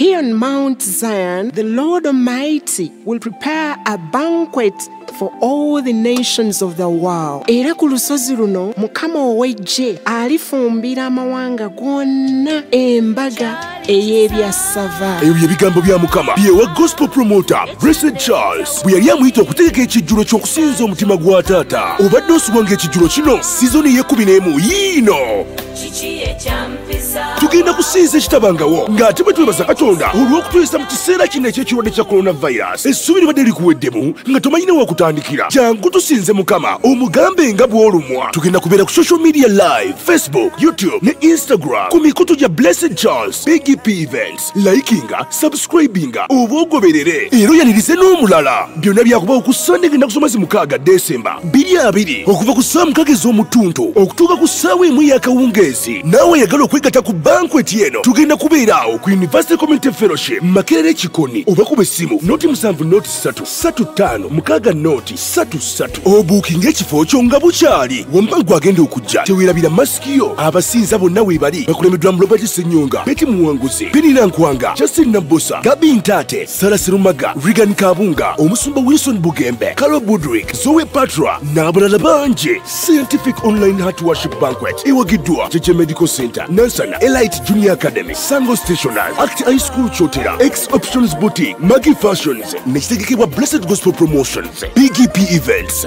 Here on Mount Zion, the Lord Almighty will prepare a banquet for all the nations of the world. Era ku lusozi luno Mukama ow'eggye alifumbira amawanga gonna embaga ey'ebyassava. Ebyo ebigambo bya Mukama byewa gospel promoter Blessed Charles bwe yali amuyita okutegeka ekijjulo ky'okusinza omutima gwa taata. Obadde osubanga ekijjulo kino sizoni y'e11 yiino. Tugenda kusinza ekitabangawo ng'ate bwe twebaza Katonda olw'okutuyisa mu kiseera kino eky'ekirwadde kya coronavirus. Essubi libadde likuweddemu nga tomanyine wakutandikira. Jangu tusinze Mukama omugambe nga bw'olumwa. Tugenda kubeera ku social media live, Facebook, YouTube ne Instagram ku mikutu gya Blessed Charles BGP Events. Likinga, subscribinga oba ogoberere era oyanirize n'omulala. Byonna byakubawo ku Sunday ngenda kusoma 6 December 2020 okuva ku ssaawa 6 ez'omutuntu okutuuka ku ssaawa 1 y'akawungeezi. Naawe yagala okwegatta ku banquet eno tugenda kubeeraawo ku University Community Fellowship Makerere Kikoni oba kuba essimu noti 7 noti 3 35 6 noti 33. Obuukinga ekifo kyo nga bukyali wambangu agenda okujja teweerabira masikiyo. Abasinza bonna weebali bakulembeddwa mu Robert Ssenyonga, Betty Muwanguzi, Penina Nkwanga, Justin Nabosa, Gabi Ntate, Sara Serumaga, Regan Kabunga, Omusumba Wilson Bugembe, Carol Budrick, Zoe Patra n'abalala bangi. Scientific Online Heart Worship Banquet ewagiddwa Cheche Medical Center, Nansana, Elite Junior Academy, Sango Stationers, Act High School Chotera, X Options Boutique, Maggie Fashions, nekitegekebwa Blessed Gospel Promotions, BGP Events.